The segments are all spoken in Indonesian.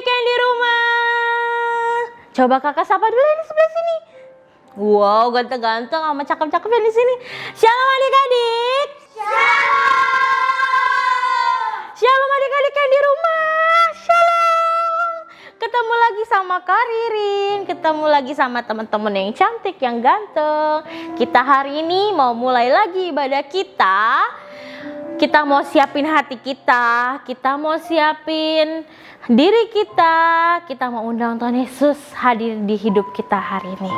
adik-adik yang di rumah. Coba kakak sapa dulu yang di sebelah sini. Wow, ganteng-ganteng sama cakep-cakep yang di sini. Shalom adik-adik. Shalom adik-adik yang di rumah. Shalom. Ketemu lagi sama Kak Ririn, ketemu lagi sama teman-teman yang cantik, yang ganteng. Kita hari ini mau mulai lagi ibadah kita. Kita mau siapin hati kita mau siapin diri kita mau undang Tuhan Yesus hadir di hidup kita hari ini.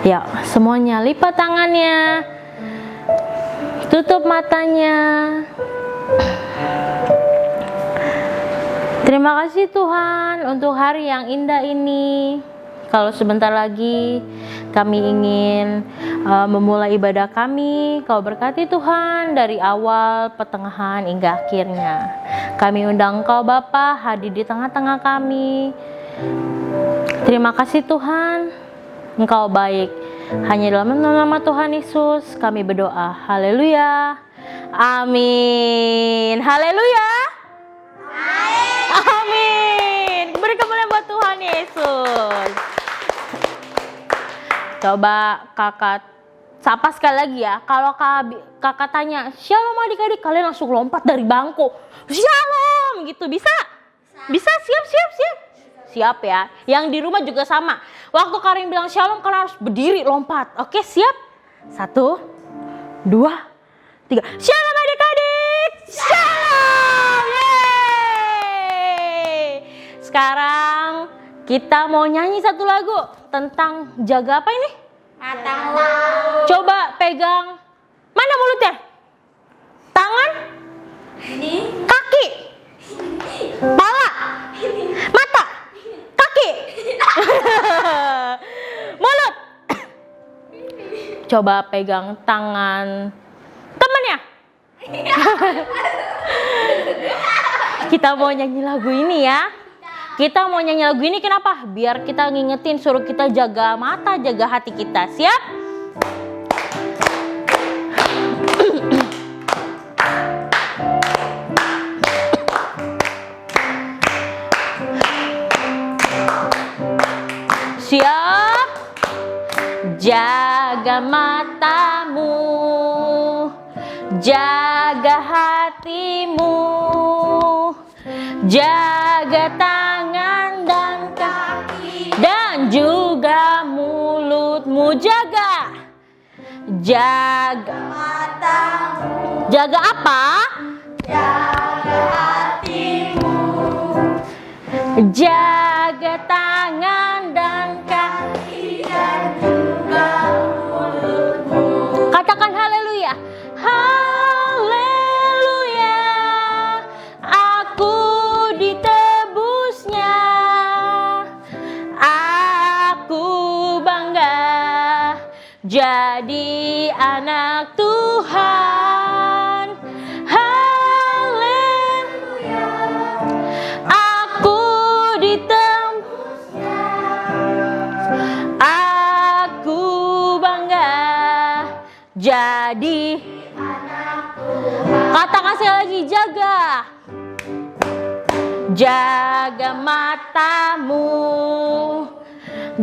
Ya, semuanya lipat tangannya, tutup matanya. Terima kasih Tuhan untuk hari yang indah ini. Kalau sebentar lagi kami ingin memulai ibadah kami, Kau berkati Tuhan dari awal, pertengahan hingga akhirnya. Kami undang Kau Bapa hadir di tengah-tengah kami. Terima kasih Tuhan, Engkau baik. Hanya dalam nama Tuhan Yesus kami berdoa. Haleluya. Amin. Haleluya. Amin. Beri kemuliaan buat Tuhan Yesus. Coba kakak sapa sekali lagi ya. Kalau kakak tanya, shalom adik-adik, kalian langsung lompat dari bangku. Shalom gitu, bisa? Bisa, siap ya. Yang di rumah juga sama. Waktu Karin bilang shalom, kalian harus berdiri lompat. Oke, siap? 1, 2, 3. Shalom adik-adik. Shalom. Yeay. Sekarang kita mau nyanyi satu lagu tentang jaga apa ini? Mata mulut. Coba pegang. Mana mulutnya? Tangan? Ini. Kaki? Pala? Mata? Kaki? Mulut? Coba pegang tangan temennya. Kita mau nyanyi lagu ini ya. Kita mau nyanyi lagu ini kenapa? Biar kita ngingetin, suruh kita jaga mata, jaga hati kita. Siap? Siap? Jaga matamu, jaga hatimu, jaga tangan dan kaki dan juga mulutmu. Jaga Matamu. jaga apa? Jaga hatimu. Jaga tangan dan kaki Dan juga mulutmu. Katakan haleluya. Haleluya. Aku ditebusnya. Aku bangga jadi anak Tuhan. Haleluya. Aku ditebusnya. Aku bangga jadi Anak Tuhan. katakan sekali lagi, jaga. Jaga matamu,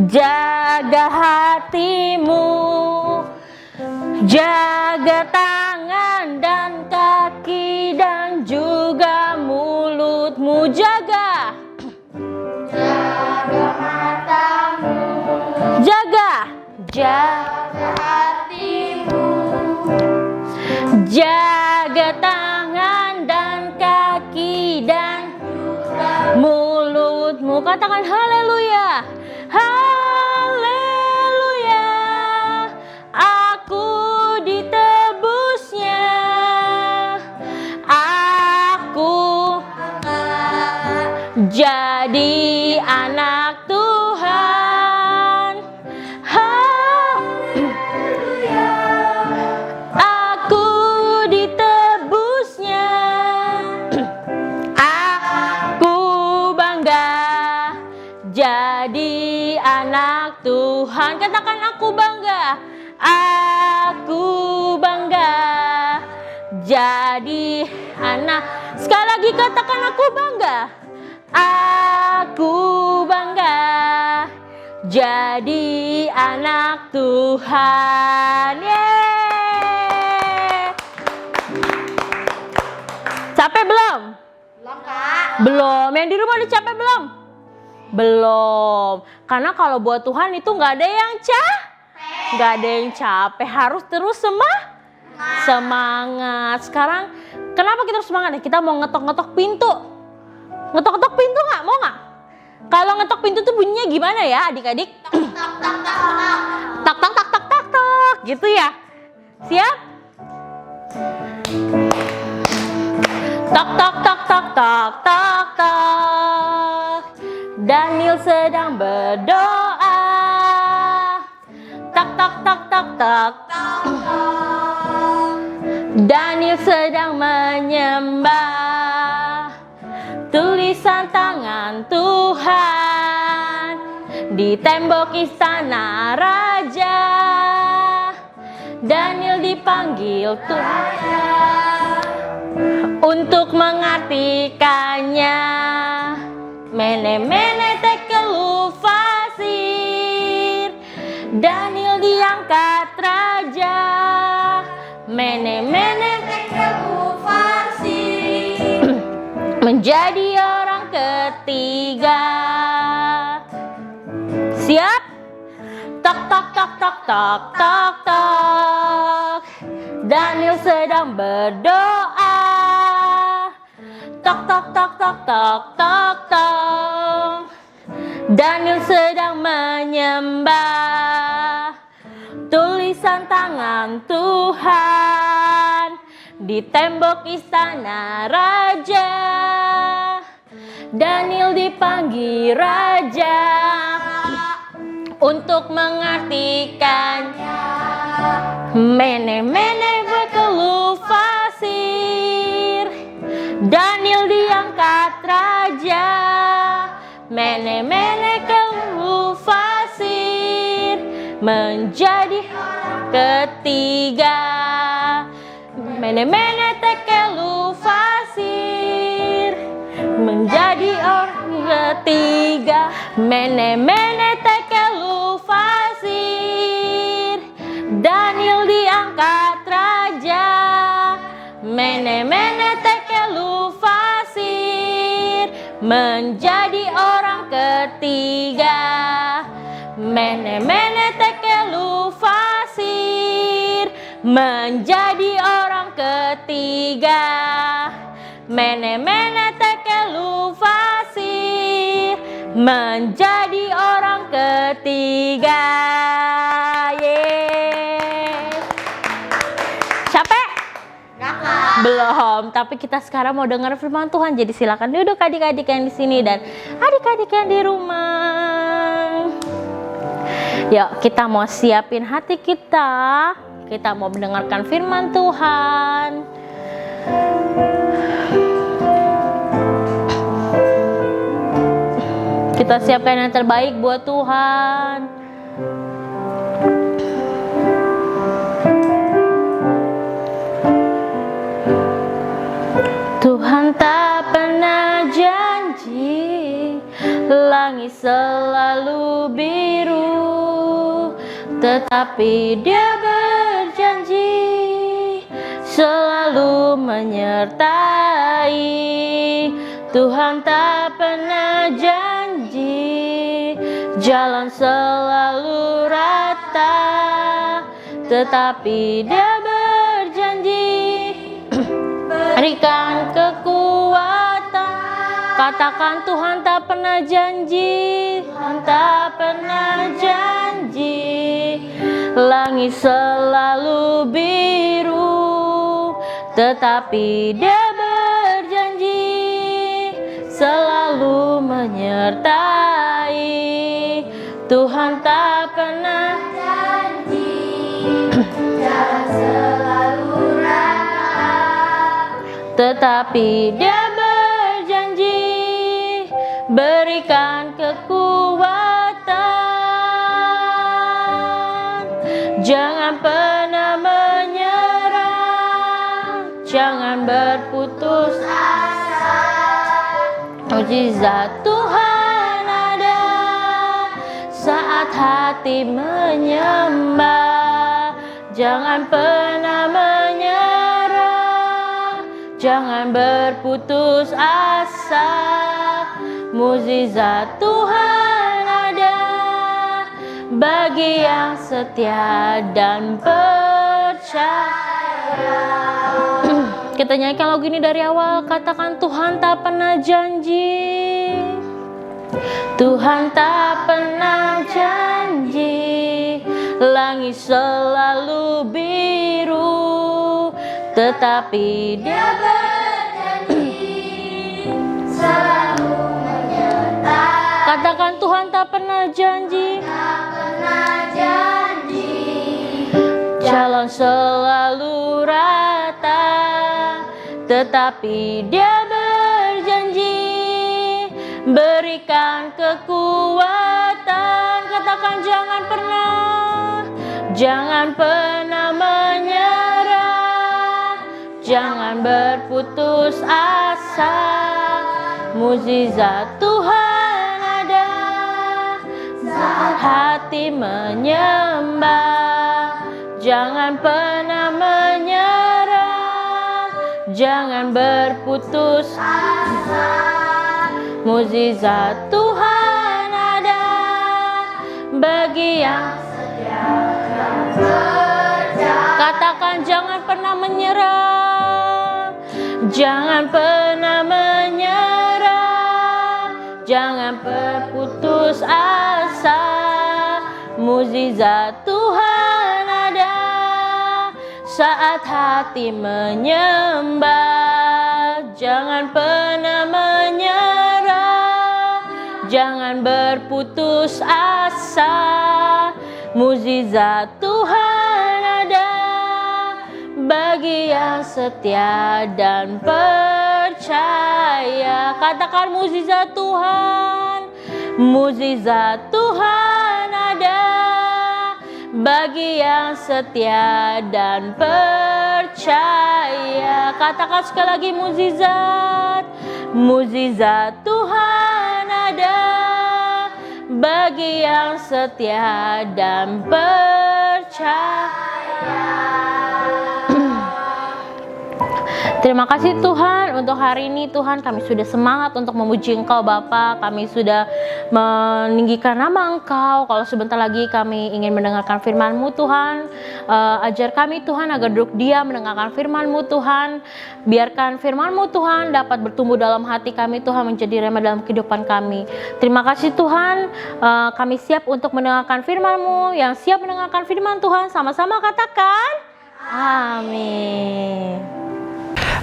jaga hatimu, jaga tangan dan kaki dan juga mulutmu. Jaga Jaga matamu. jaga Jaga hatimu. jaga tangan dan kaki dan Juga mulutmu. Katakan haleluya. Haleluya. Aku ditebusnya. Aku jadi anak Tuhan. Aku ditebusnya. Aku bangga jadi anak Tuhan. Katakan aku bangga. Aku bangga jadi anak. Sekali lagi katakan aku bangga. Aku bangga jadi anak Tuhan. Yeay. Capek belum? Belum, Kak. Belum. Yang di rumah udah capek belum? Belum. Karena kalau buat Tuhan itu nggak ada yang nggak ada yang capek. Harus terus semangat. Sekarang kenapa kita harus semangat? Kita mau ngetok-ngetok pintu. Ngetok-ngetok pintu nggak? Mau nggak? Kalau ngetok pintu tuh bunyinya gimana ya adik-adik? Tak, tak, tak, tak. Tak tak tak tak tak tak. Gitu ya. Siap? Tak tak tak tak tak tak tak. Daniel sedang berdoa. Tak tak tak tak tak. Daniel sedang menyembah tulisan tangan Tuhan di tembok istana raja. Daniel dipanggil Tuhan untuk mengartikannya. Mene mene tekel fasir. Daniel diangkat raja. Mene mene tekel fasir. Menjadi orang ketiga. Siap? Tak tak tak tak tak tak tak. Daniel sedang berdoa. Tak tak tak tak tak tak tak. Daniel sedang menyembah tulisan tangan Tuhan di tembok istana raja. Daniel dipanggil raja untuk mengartikannya. Mene mene bekelu fasir. Daniel diangkat raja. Mene mene kelu fasir. Menjadi ketiga. Mene mene tekelu fasir. Menjadi orang ketiga. Mene mene tekelu fasir. Daniel diangkat raja. Mene mene tekelu fasir. Menjadi orang ketiga. Mene mene tekelu fasir. Menjadi orang ketiga. Mene mene tekelu fasir. Menjadi orang ketiga. Yeay. Capek? Enggak, Kak. Belum, tapi kita sekarang mau dengar firman Tuhan. Jadi silakan duduk adik-adik yang di sini dan adik-adik yang di rumah. Yuk, kita mau siapin hati kita. Kita mau mendengarkan firman Tuhan. Kita siapkan yang terbaik buat Tuhan. Tuhan tak pernah janji langit selalu biru, tetapi Dia berjanji selalu menyertai. Tuhan tak pernah janji jalan selalu rata, tetapi Dia berjanji berikan kekuatan. Katakan Tuhan tak pernah janji, Tuhan tak pernah janji langit selalu biru, tetapi Dia berjanji selalu menyertai. Tuhan tak pernah Janji jalan selalu rata, tetapi Dia berjanji berikan kekuatan. Jangan pernah menyerah, jangan berputus asa. Mujizat Tuhan ada saat hati menyembah. Jangan pernah menyerah, jangan berputus asa. Mujizat Tuhan ada bagi yang setia dan percaya. Kita nyanyikan lagu ini dari awal. Katakan, Tuhan tak pernah janji, Tuhan tak pernah janji langit selalu biru, tetapi Dia berjanji selalu menyertai. Katakan, Tuhan tak pernah janji, Tak pernah janji. jalan selalu rata, tetapi Dia berjanji berikan kekuatan. Katakan, jangan pernah menyerah, jangan berputus asa. Mujizat Tuhan ada saat hati menyembah. Jangan pernah menyerah, jangan berputus asa. Mujizat Tuhan ada bagi yang setia dan percaya. Katakan, jangan pernah menyerah, jangan pernah menyerah, jangan berputus asa. Mujizat Tuhan ada saat hati menyembah. Jangan pernah menyerah, jangan berputus asa. Mujizat Tuhan ada bagi yang setia dan percaya. Katakan, mujizat Tuhan, mujizat Tuhan ada bagi yang setia dan percaya. Katakan sekali lagi, mujizat, mujizat Tuhan ada bagi yang setia dan percaya. Terima kasih Tuhan untuk hari ini. Tuhan, kami sudah semangat untuk memuji Engkau Bapa. Kami sudah meninggikan nama Engkau. Kalau sebentar lagi kami ingin mendengarkan firman-Mu Tuhan, ajar kami Tuhan agar duduk diam mendengarkan firman-Mu Tuhan. Biarkan firman-Mu Tuhan dapat bertumbuh dalam hati kami Tuhan, menjadi rema dalam kehidupan kami. Terima kasih Tuhan, kami siap untuk mendengarkan firman-Mu. Yang siap mendengarkan firman Tuhan sama-sama katakan amin.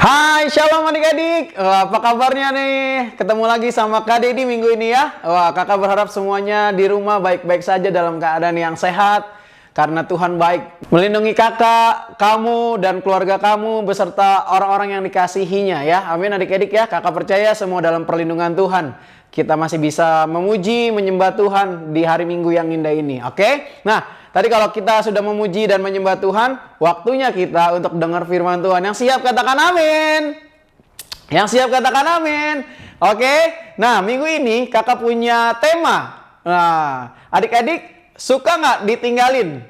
Hai, shalom adik-adik. Apa kabarnya nih? Ketemu lagi sama Kak Dedi minggu ini ya. Wah, kakak berharap semuanya di rumah baik-baik saja dalam keadaan yang sehat. Karena Tuhan baik melindungi kakak, kamu, dan keluarga kamu beserta orang-orang yang dikasihinya ya. Amin adik-adik ya. Kakak percaya semua dalam perlindungan Tuhan. Kita masih bisa memuji, menyembah Tuhan di hari Minggu yang indah ini. Oke? Nah, tadi kalau kita sudah memuji dan menyembah Tuhan, waktunya kita untuk dengar firman Tuhan. Yang siap katakan amin. Yang siap katakan amin. Oke? Nah, minggu ini kakak punya tema. Nah, adik-adik suka nggak ditinggalin?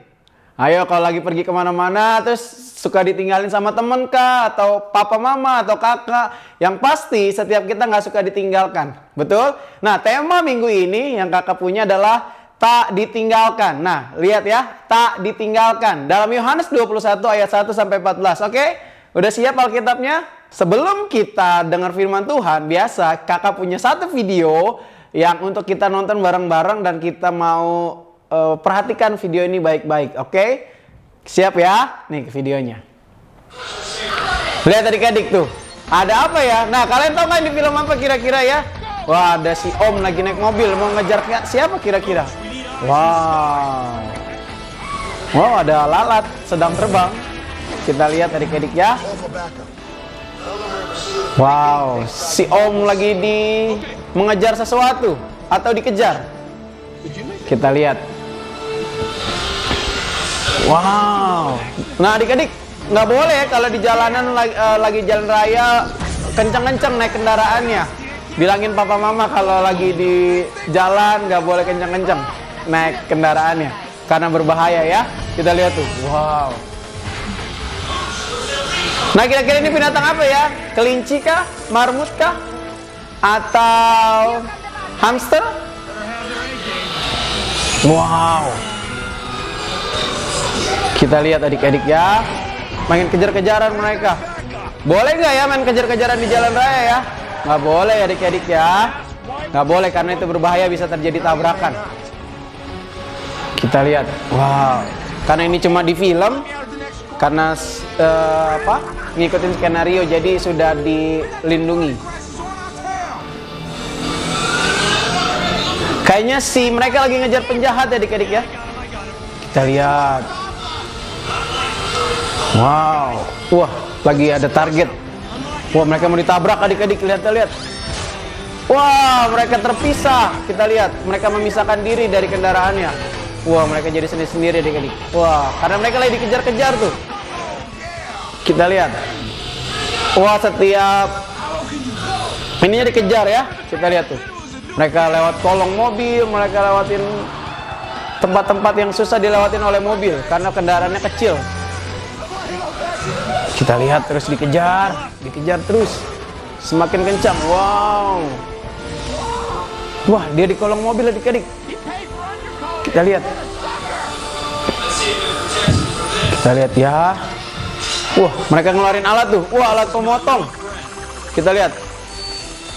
Ayo, kalau lagi pergi kemana-mana terus suka ditinggalin sama temen kah? Atau papa mama atau kakak? Yang pasti setiap kita nggak suka ditinggalkan. Betul? Nah, tema minggu ini yang kakak punya adalah tak ditinggalkan. Nah, lihat ya, tak ditinggalkan. Dalam Yohanes 21 ayat 1 sampai 14. Oke? Udah siap Alkitabnya? Sebelum kita dengar firman Tuhan, biasa kakak punya satu video yang untuk kita nonton bareng-bareng dan kita mau perhatikan video ini baik-baik. Oke? Siap ya? Nih videonya. Lihat adik-adik tuh. Ada apa ya? Nah, kalian tahu nggak di film apa kira-kira ya? Wah, ada si Om lagi naik mobil mau ngejar siapa kira-kira? Wow. Wow, ada lalat sedang terbang. Kita lihat adik-adik ya. Wow, si Om lagi mengejar sesuatu atau dikejar. Kita lihat. Wow. Nah, adik-adik nggak boleh kalau di jalanan lagi jalan raya kencang-kencang naik kendaraannya. Bilangin papa mama kalau lagi di jalan nggak boleh kencang-kencang naik kendaraannya karena berbahaya ya. Kita lihat tuh. Wow. Nah, kira-kira ini binatang apa ya? Kelinci kah? Marmut kah? Atau hamster? Wow. Kita lihat adik-adik ya. Main kejar-kejaran mereka. Boleh nggak ya main kejar-kejaran di jalan raya ya? Nggak boleh adik-adik ya. Nggak boleh karena itu berbahaya, bisa terjadi tabrakan. Kita lihat. Wow. Karena ini cuma di film. Karena ngikutin skenario jadi sudah dilindungi. Kayaknya mereka lagi ngejar penjahat adik-adik ya. Kita lihat. Wow. Wah, lagi ada target. Wah, mereka mau ditabrak adik-adik, lihat. Wah, mereka terpisah. Kita lihat, mereka memisahkan diri dari kendaraannya. Wah, mereka jadi sendiri-sendiri adik-adik. Wah, karena mereka lagi dikejar-kejar tuh. Kita lihat. Wah, setiap ininya dikejar ya. Kita lihat tuh. Mereka lewat kolong mobil, mereka lewatin tempat-tempat yang susah dilewatin oleh mobil karena kendaraannya kecil. Kita lihat terus dikejar terus. Semakin kencang. Wow. Wah, dia di kolong mobil adik-adik. Kita lihat ya. Wah, mereka ngeluarin alat tuh. Wah, alat pemotong. Kita lihat.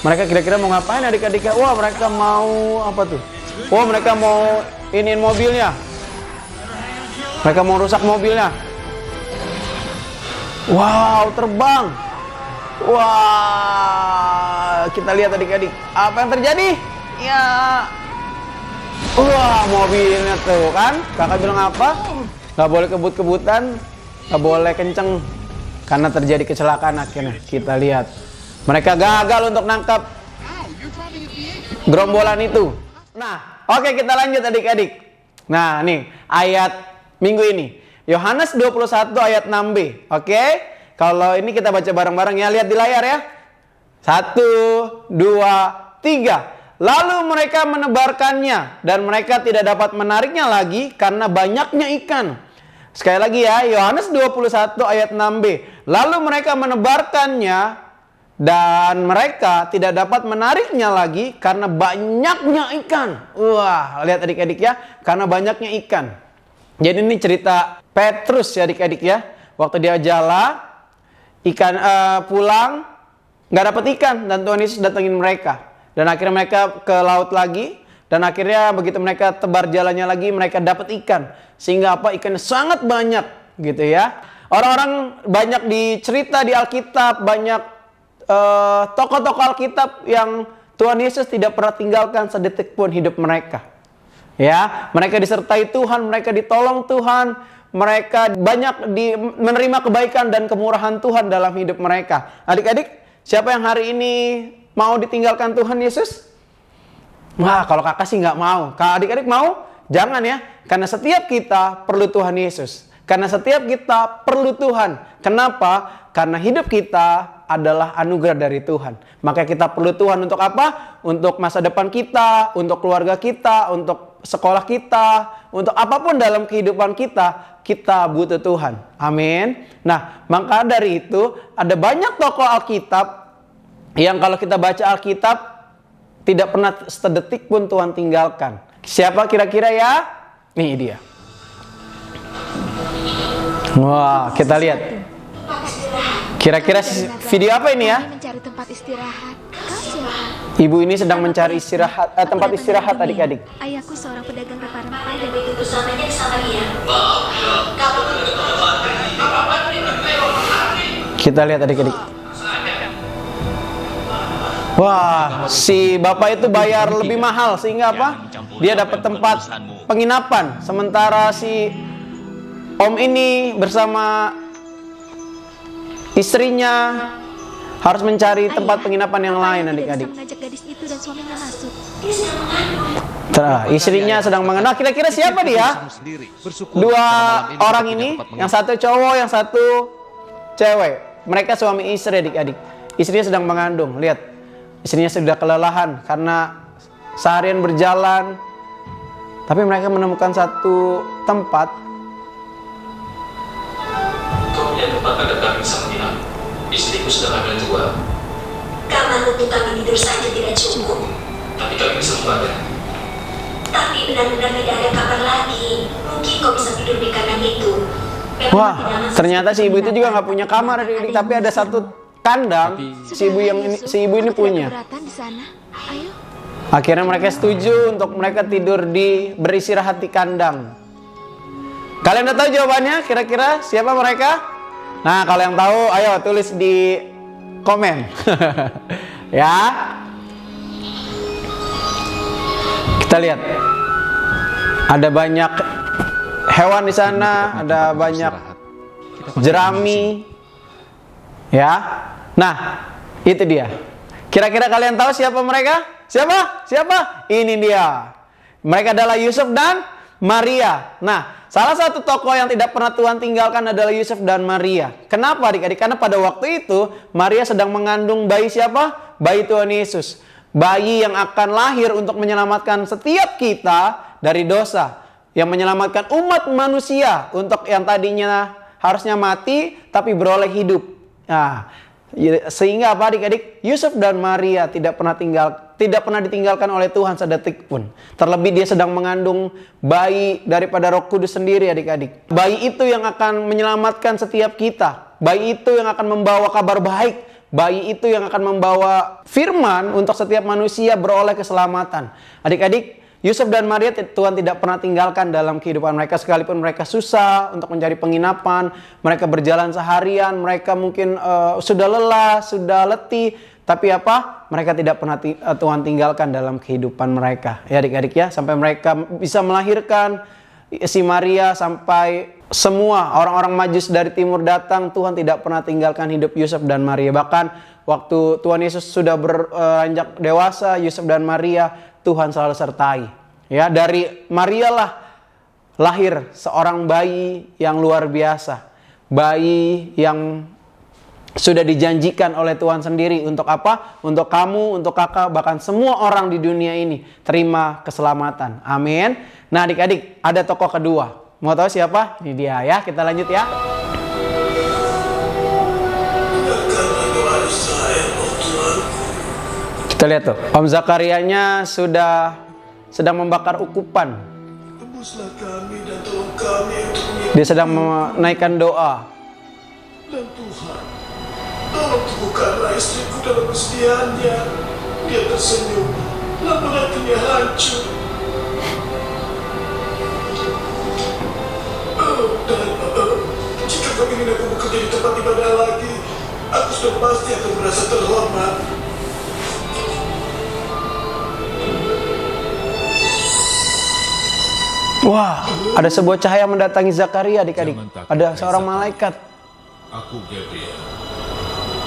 Mereka kira-kira mau ngapain adik-adiknya? Wah, mereka mau apa tuh? Wah, mereka mau iniin mobilnya. Mereka mau rusak mobilnya. Wow, terbang. Wah, kita lihat adik-adik. Apa yang terjadi? Ya. Wah, mobilnya tuh kan. Kakak bilang apa? Gak boleh kebut-kebutan. Gak boleh kenceng. Karena terjadi kecelakaan akhirnya. Kita lihat. Mereka gagal untuk nangkap gerombolan itu. Nah, oke, kita lanjut adik-adik. Nah, nih ayat minggu ini. Yohanes 21 ayat 6b. Oke? Kalau ini kita baca bareng-bareng ya. Lihat di layar ya. 1, 2, 3. Lalu mereka menebarkannya dan mereka tidak dapat menariknya lagi karena banyaknya ikan. Sekali lagi ya, Yohanes 21 ayat 6b. Lalu mereka menebarkannya dan mereka tidak dapat menariknya lagi karena banyaknya ikan. Wah, lihat adik-adik ya, karena banyaknya ikan. Jadi ini cerita Petrus ya adik-adik ya. Waktu dia jala, ikan pulang, nggak dapat ikan dan Tuhan Yesus datengin mereka. Dan akhirnya mereka ke laut lagi. Dan akhirnya begitu mereka tebar jalannya lagi, mereka dapat ikan. Sehingga apa? Ikannya sangat banyak gitu ya. Orang-orang banyak dicerita di Alkitab, banyak tokoh-tokoh Alkitab yang Tuhan Yesus tidak pernah tinggalkan sedetik pun hidup mereka. Ya, mereka disertai Tuhan, mereka ditolong Tuhan, mereka banyak menerima kebaikan dan kemurahan Tuhan dalam hidup mereka. Adik-adik, siapa yang hari ini mau ditinggalkan Tuhan Yesus? Wah, kalau kakak sih nggak mau. Kalau adik-adik mau? Jangan ya, karena setiap kita perlu Tuhan Yesus. Karena setiap kita perlu Tuhan. Kenapa? Karena hidup kita adalah anugerah dari Tuhan. Maka kita perlu Tuhan untuk apa? Untuk masa depan kita, untuk keluarga kita, untuk sekolah kita, untuk apapun dalam kehidupan kita, kita butuh Tuhan. Amin. Nah, maka dari itu ada banyak tokoh Alkitab yang kalau kita baca Alkitab tidak pernah sedetik pun Tuhan tinggalkan. Siapa kira-kira ya? Nih dia. Wah, kita lihat. Kira-kira video apa ini ya? Mencari tempat istirahat. Kau siapa? Ibu ini sedang mencari tempat istirahat adik-adik. Ayahku seorang pedagang rempah-rempah dan begitu samanya sama dia. Kita lihat adik-adik. Wah, si bapak itu bayar lebih mahal sehingga apa? Dia dapat tempat penginapan. Sementara si om ini bersama istrinya harus mencari tempat penginapan yang lain adik-adik. Mengajak gadis itu dan suaminya masuk. Istrinya sedang mengenal. Kira-kira siapa dia? Dua orang ini, yang satu cowok, yang satu cewek. Mereka suami istri adik-adik. Istrinya sedang mengandung. Lihat, istrinya sudah kelelahan karena seharian berjalan. Tapi mereka menemukan satu tempat. Kau punya tempat agar kami bisa menginap. Istriku sudah hamil 2. Kamar untuk kami tidur saja tidak cukup. Tapi kami bisa membadai. Tapi benar-benar tidak ada kamar lagi. Mungkin kau bisa tidur di kandang itu. Memang Wah, tidak masuk ternyata si ibu itu juga nggak punya Ada kamar, tapi ada satu kandang. Si ibu ini punya. Keberatan di sana. Ayo. Akhirnya mereka setuju untuk mereka tidur beristirahat di kandang. Kalian udah tahu jawabannya? Kira-kira siapa mereka? Nah, kalau yang tahu, ayo tulis di komen. Ya. Kita lihat. Ada banyak hewan di sana, ada banyak jerami. Ya. Nah, itu dia. Kira-kira kalian tahu siapa mereka? Siapa? Siapa? Ini dia. Mereka adalah Yusuf dan Maria. Nah, salah satu tokoh yang tidak pernah Tuhan tinggalkan adalah Yusuf dan Maria. Kenapa adik-adik? Karena pada waktu itu Maria sedang mengandung bayi siapa? Bayi Tuhan Yesus. Bayi yang akan lahir untuk menyelamatkan setiap kita dari dosa. Yang menyelamatkan umat manusia untuk yang tadinya harusnya mati tapi beroleh hidup. Nah, sehingga apa adik-adik? Yusuf dan Maria tidak pernah ditinggalkan oleh Tuhan sedetik pun. Terlebih dia sedang mengandung bayi daripada Roh Kudus sendiri adik-adik. Bayi itu yang akan menyelamatkan setiap kita. Bayi itu yang akan membawa kabar baik. Bayi itu yang akan membawa firman untuk setiap manusia beroleh keselamatan. Adik-adik, Yusuf dan Maria Tuhan tidak pernah tinggalkan dalam kehidupan mereka, sekalipun mereka susah untuk mencari penginapan, mereka berjalan seharian, mereka mungkin sudah lelah, sudah letih, tapi apa? Mereka tidak pernah Tuhan tinggalkan dalam kehidupan mereka. Ya adik-adik ya, sampai mereka bisa melahirkan si Maria, sampai semua orang-orang Majus dari timur datang, Tuhan tidak pernah tinggalkan hidup Yusuf dan Maria. Bahkan waktu Tuhan Yesus sudah beranjak dewasa, Yusuf dan Maria Tuhan selalu sertai. Ya, dari Maria lah lahir seorang bayi yang luar biasa. Bayi yang sudah dijanjikan oleh Tuhan sendiri untuk apa? Untuk kamu, untuk kakak, bahkan semua orang di dunia ini terima keselamatan. Amin. Nah, adik-adik, ada tokoh kedua. Mau tahu siapa? Ini dia ya. Kita lanjut ya. Kita lihat tuh, Om Zakarianya sedang membakar ukupan. Tebuslah kami dan tolong kami untuk Dia sedang menaikkan doa. Dan Tuhan, tolong teguhkanlah istriku dalam kesediaannya. Dia tersenyum, namun hatinya hancur. Jika kau ingin aku bekerja di tempat ibadah lagi, aku sudah pasti akan merasa terhormat. Wah, ada sebuah cahaya mendatangi Zakaria adik-adik. Ada seorang malaikat. Aku Gabriel.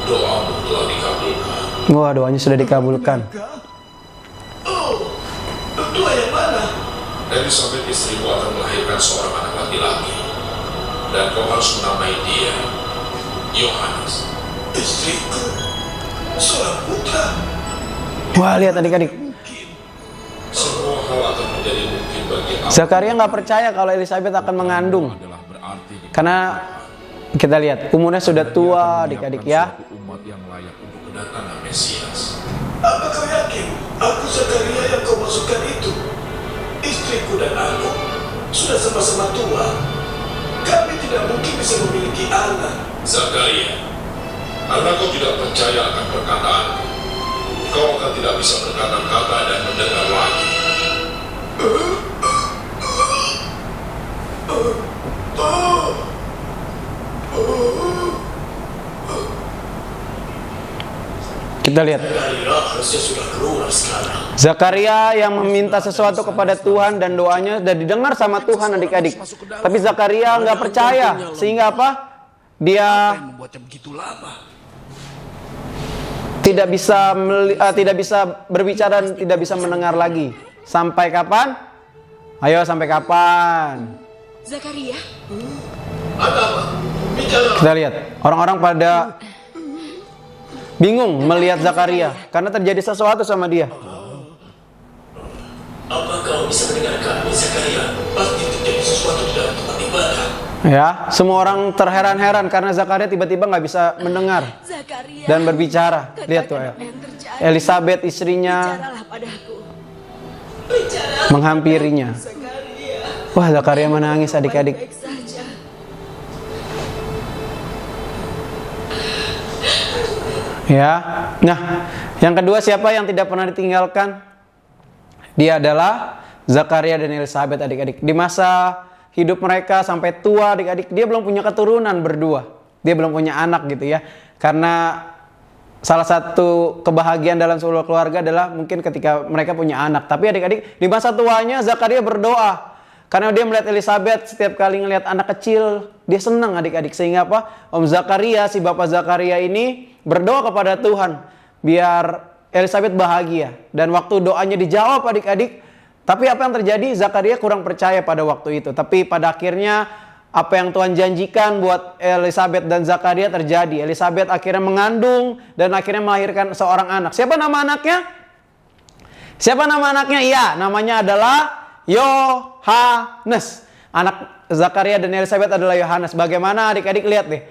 Doamu telah dikabulkan. Wah, doanya sudah dikabulkan. Oh, tua yang mana? Elizabeth istrimu akan melahirkan seorang anak laki-laki. Dan kau harus menamai dia Yohanes. Istriku, seorang putra. Wah, lihat adik-adik. Semua hal akan menjadi mungkin bagi Allah. Zakaria nggak percaya kalau Elizabeth akan mengandung. Adalah berarti Karena kita lihat umurnya sudah tua adik-adik ya. umat yang layak untuk kedatangan Mesias. Apa kau yakin aku Zakaria yang kau maksudkan itu? Istriku dan aku sudah sama-sama tua. Kami tidak mungkin bisa memiliki anak. Zakaria, karena kau tidak percaya akan perkataanku, kau akan tidak bisa berkata-kata dan mendengar lagi. Kita lihat. Harusnya sudah keluar sekarang. Zakaria yang meminta sesuatu kepada Tuhan dan doanya sudah didengar sama Tuhan adik-adik. Tapi Zakaria nggak percaya. Sehingga apa? Dia Membuatnya begitu lama. tidak bisa berbicara dan tidak bisa mendengar lagi. Sampai kapan? Ayo sampai kapan? Zakaria, Ada apa? Bicara. Kita lihat orang-orang pada bingung melihat Zakaria karena terjadi sesuatu sama dia. Apa kau bisa mendengar kami, Zakaria? Pasti terjadi sesuatu di dalam tempat ibadah. Ya, semua orang terheran-heran karena Zakaria tiba-tiba nggak bisa mendengar Zakaria. dan berbicara. Lihat tuh ya. Katakan apa yang terjadi. Elizabeth istrinya Bicaralah padaku. menghampirinya. Wah, Zakaria menangis adik-adik. Baik saja. Ya. Nah, yang kedua siapa yang tidak pernah ditinggalkan? Dia adalah Zakaria dan Elizabeth adik-adik. Di masa hidup mereka sampai tua adik-adik, dia belum punya keturunan berdua. Dia belum punya anak gitu ya. Karena salah satu kebahagiaan dalam sebuah keluarga adalah mungkin ketika mereka punya anak. Tapi adik-adik, di masa tuanya Zakaria berdoa. Karena dia melihat Elizabeth, setiap kali ngelihat anak kecil, dia senang adik-adik. Sehingga apa? Om Zakaria, si bapak Zakaria ini berdoa kepada Tuhan. Biar Elizabeth bahagia. Dan waktu doanya dijawab adik-adik. Tapi apa yang terjadi? Zakaria kurang percaya pada waktu itu. Tapi pada akhirnya apa yang Tuhan janjikan buat Elizabeth dan Zakaria terjadi. Elizabeth akhirnya mengandung dan akhirnya melahirkan seorang anak. Siapa nama anaknya? Siapa nama anaknya? Iya, namanya adalah Yohanes. Anak Zakaria dan Elizabeth adalah Yohanes. Bagaimana adik-adik lihat deh.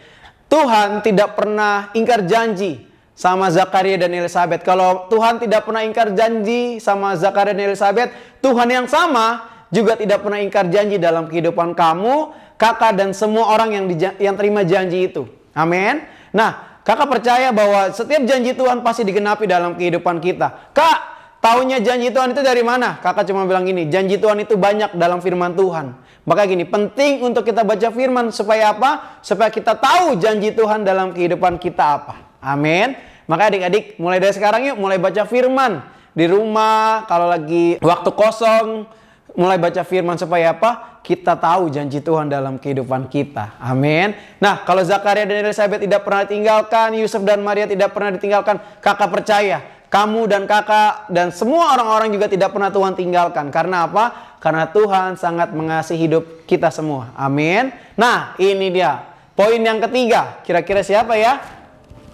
Tuhan tidak pernah ingkar janji sama Zakaria dan Elizabeth. Kalau Tuhan tidak pernah ingkar janji sama Zakaria dan Elizabeth, Tuhan yang sama juga tidak pernah ingkar janji dalam kehidupan kamu, kakak dan semua orang yang terima janji itu. Amin. Nah, kakak percaya bahwa setiap janji Tuhan pasti digenapi dalam kehidupan kita. Kak, taunya janji Tuhan itu dari mana? Kakak cuma bilang gini, janji Tuhan itu banyak dalam firman Tuhan. Maka gini, penting untuk kita baca firman supaya apa? Supaya kita tahu janji Tuhan dalam kehidupan kita apa. Amin. Maka adik-adik, mulai dari sekarang yuk mulai baca firman. Di rumah, kalau lagi waktu kosong, mulai baca firman supaya apa? Kita tahu janji Tuhan dalam kehidupan kita. Amin. Nah, kalau Zakaria dan Elizabeth tidak pernah ditinggalkan, Yusuf dan Maria tidak pernah ditinggalkan, kakak percaya, kamu dan kakak dan semua orang-orang juga tidak pernah Tuhan tinggalkan. Karena apa? Karena Tuhan sangat mengasihi hidup kita semua. Amin. Nah, ini dia. Poin yang ketiga. Kira-kira siapa ya?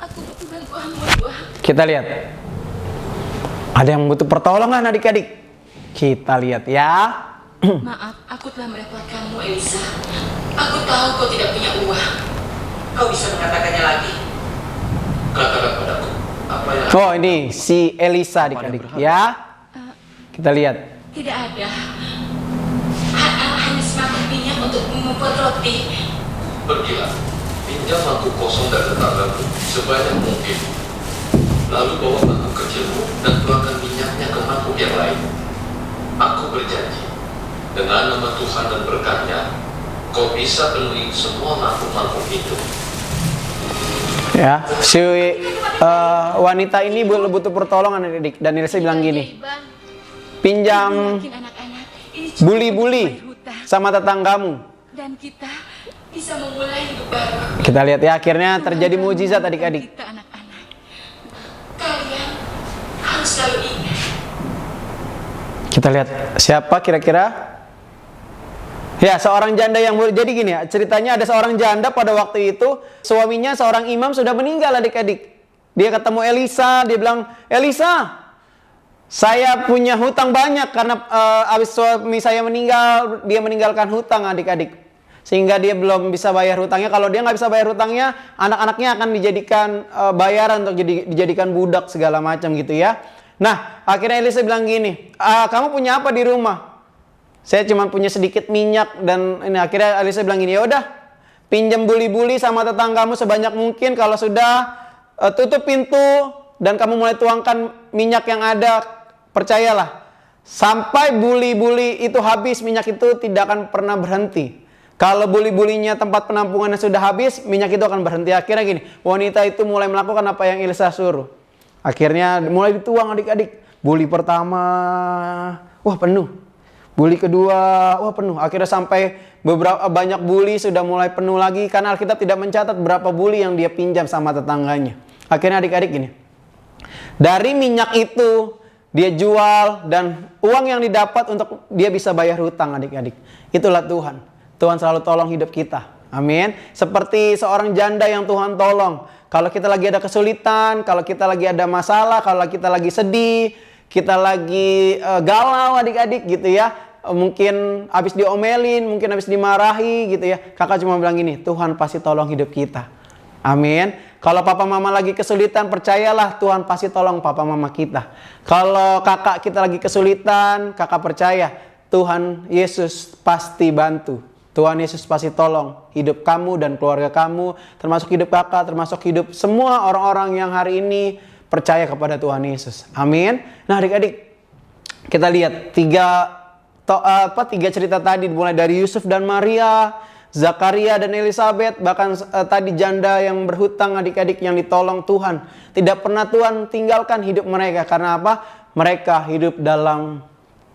Aku butuh bantuanmu, Tuhan. Kita lihat. Ada yang butuh pertolongan adik-adik. Kita lihat ya. Maaf, aku telah merepotkanmu, Elisa. Aku tahu kau tidak punya uang. Kau bisa mengatakannya lagi? Katakan padaku, apa yang Oh, ini si Elisa adik-adik ya. Kita lihat. Tidak ada. Hanya sepakat minyak untuk membuat roti. Pergilah, pinjam mangkuk kosong dan tetanggamu sebanyak mungkin. Lalu bawa mangkuk kecilmu dan tuangkan minyaknya ke mangkuk yang lain. Aku berjanji, dengan nama Tuhan dan berkatnya, kau bisa penuhi semua mangkuk-mangkuk itu. Ya, si wanita ini butuh pertolongan adik-adik. Dan Elisa bilang gini, pinjam Yakin anak-anak ini cuma buli-buli untuk bayar hutang. sama tetanggamu. Dan kita bisa memulai hidup baru. Kita lihat ya, akhirnya terjadi mujizat adik-adik. Kita anak-anak. Kalian harus selalu ingat. Kita lihat siapa kira-kira? Ya, seorang janda yang jadi gini ya, ceritanya ada seorang janda pada waktu itu, suaminya seorang imam sudah meninggal adik-adik. Dia ketemu Elisa, dia bilang, Elisa, saya punya hutang banyak karena habis suami saya meninggal, dia meninggalkan hutang adik-adik. Sehingga dia belum bisa bayar hutangnya. Kalau dia nggak bisa bayar hutangnya, anak-anaknya akan dijadikan bayaran untuk dijadikan budak segala macam gitu ya. Nah, akhirnya Elisa bilang gini, kamu punya apa di rumah? Saya cuma punya sedikit minyak. Dan ini akhirnya Elisa bilang gini, ya udah, pinjam buli-buli sama tetanggamu sebanyak mungkin. Kalau sudah tutup pintu dan kamu mulai tuangkan minyak yang ada, percayalah, sampai buli-buli itu habis, minyak itu tidak akan pernah berhenti. Kalau buli-bulinya tempat penampungannya sudah habis, minyak itu akan berhenti. Akhirnya gini, wanita itu mulai melakukan apa yang Elisa suruh. Akhirnya mulai dituang adik-adik. Buli pertama, wah penuh. Buli kedua, wah penuh. Akhirnya sampai banyak buli sudah mulai penuh lagi. Karena Alkitab tidak mencatat berapa buli yang dia pinjam sama tetangganya. Akhirnya adik-adik gini, dari minyak itu dia jual dan uang yang didapat untuk dia bisa bayar hutang adik-adik. Itulah Tuhan. Tuhan selalu tolong hidup kita. Amin. Seperti seorang janda yang Tuhan tolong. Kalau kita lagi ada kesulitan, kalau kita lagi ada masalah, kalau kita lagi sedih, kita lagi galau adik-adik gitu ya. Mungkin habis diomelin, mungkin habis dimarahi gitu ya. Kakak cuma bilang gini, Tuhan pasti tolong hidup kita. Amin. Kalau papa mama lagi kesulitan, percayalah Tuhan pasti tolong papa mama kita. Kalau kakak kita lagi kesulitan, kakak percaya Tuhan Yesus pasti bantu. Tuhan Yesus pasti tolong hidup kamu dan keluarga kamu, termasuk hidup kakak, termasuk hidup semua orang-orang yang hari ini percaya kepada Tuhan Yesus. Amin. Nah adik-adik, kita lihat tiga cerita tadi, mulai dari Yusuf dan Maria, Zakaria dan Elisabeth, bahkan tadi janda yang berhutang adik-adik yang ditolong Tuhan. Tidak pernah Tuhan tinggalkan hidup mereka. Karena apa? Mereka hidup dalam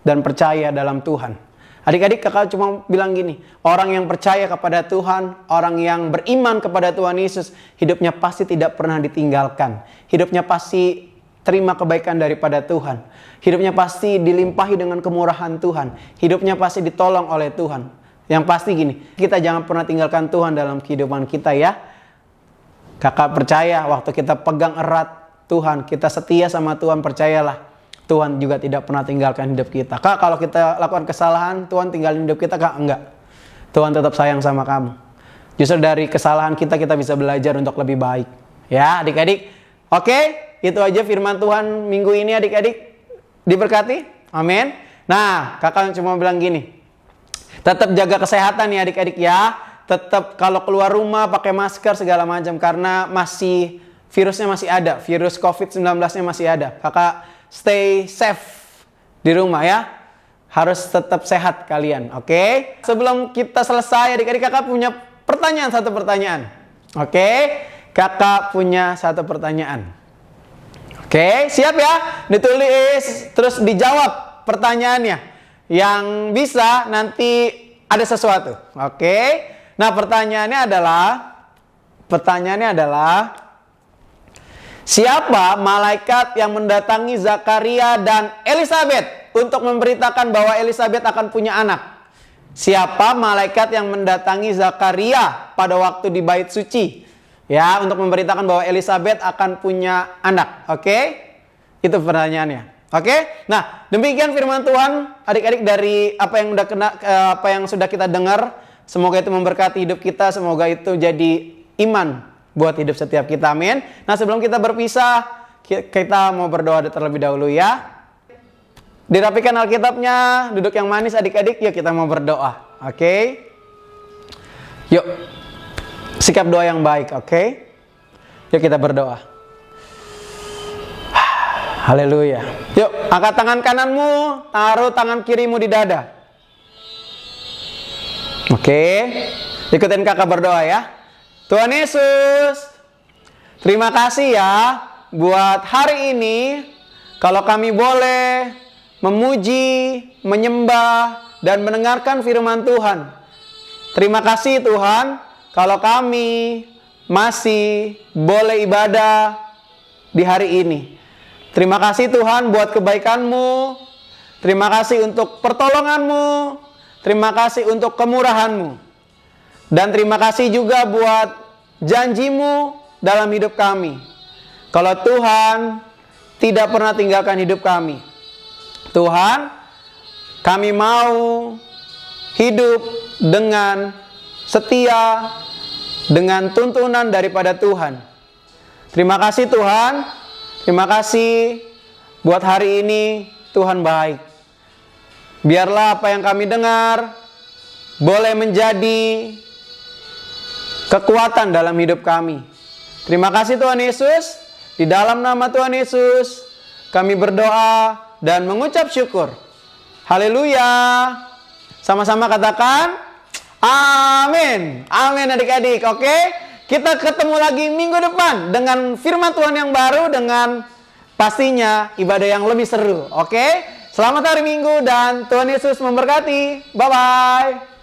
dan percaya dalam Tuhan. Adik-adik, kakak cuma bilang gini, orang yang percaya kepada Tuhan, orang yang beriman kepada Tuhan Yesus, hidupnya pasti tidak pernah ditinggalkan. Hidupnya pasti terima kebaikan daripada Tuhan. Hidupnya pasti dilimpahi dengan kemurahan Tuhan. Hidupnya pasti ditolong oleh Tuhan. Yang pasti gini, kita jangan pernah tinggalkan Tuhan dalam kehidupan kita ya. Kakak percaya waktu kita pegang erat Tuhan, kita setia sama Tuhan, percayalah Tuhan juga tidak pernah tinggalkan hidup kita. Kak, kalau kita lakukan kesalahan, Tuhan tinggalin hidup kita, Kak? Enggak. Tuhan tetap sayang sama kamu. Justru dari kesalahan kita bisa belajar untuk lebih baik. Ya adik-adik. Oke, itu aja firman Tuhan minggu ini adik-adik. Diberkati. Amin. Nah, kakak cuma bilang gini. Tetap jaga kesehatan ya adik-adik ya. Tetap kalau keluar rumah pakai masker segala macam. Karena virusnya masih ada. Virus COVID-19-nya masih ada. Kakak stay safe di rumah ya. Harus tetap sehat kalian. Oke. Sebelum kita selesai adik-adik, kakak punya satu pertanyaan. Oke. Kakak punya satu pertanyaan. Oke, siap ya? Ditulis terus dijawab pertanyaannya. Yang bisa nanti ada sesuatu. Oke. Nah, pertanyaannya adalah siapa malaikat yang mendatangi Zakaria dan Elisabeth untuk memberitakan bahwa Elisabeth akan punya anak? Siapa malaikat yang mendatangi Zakaria pada waktu di bait suci? Ya, untuk memberitakan bahwa Elisabeth akan punya anak. Oke? Itu pertanyaannya. Oke? Nah, demikian firman Tuhan adik-adik dari apa yang sudah kita dengar. Semoga itu memberkati hidup kita, semoga itu jadi iman buat hidup setiap kita. Amin. Nah, sebelum kita berpisah, kita mau berdoa terlebih dahulu ya. Dirapikan Alkitabnya, duduk yang manis adik-adik, yuk kita mau berdoa. Oke? Yuk. Sikap doa yang baik, oke? Yuk kita berdoa. Haleluya. Yuk, angkat tangan kananmu, taruh tangan kirimu di dada. Oke. Ikutin kakak berdoa ya. Tuhan Yesus, terima kasih ya buat hari ini. Kalau kami boleh memuji, menyembah, dan mendengarkan firman Tuhan. Terima kasih Tuhan, kalau kami masih boleh ibadah di hari ini. Terima kasih Tuhan buat kebaikan-Mu. Terima kasih untuk pertolongan-Mu. Terima kasih untuk kemurahan-Mu. Dan terima kasih juga buat janji-Mu dalam hidup kami. Kalau Tuhan tidak pernah tinggalkan hidup kami. Tuhan, kami mau hidup dengan setia, dengan tuntunan daripada Tuhan. Terima kasih Tuhan. Terima kasih buat hari ini Tuhan baik. Biarlah apa yang kami dengar boleh menjadi kekuatan dalam hidup kami. Terima kasih Tuhan Yesus. Di dalam nama Tuhan Yesus kami berdoa dan mengucap syukur. Haleluya. Sama-sama katakan amin. Amin adik-adik, oke? Kita ketemu lagi minggu depan dengan firman Tuhan yang baru, dengan pastinya ibadah yang lebih seru. Oke? Selamat hari Minggu dan Tuhan Yesus memberkati. Bye-bye.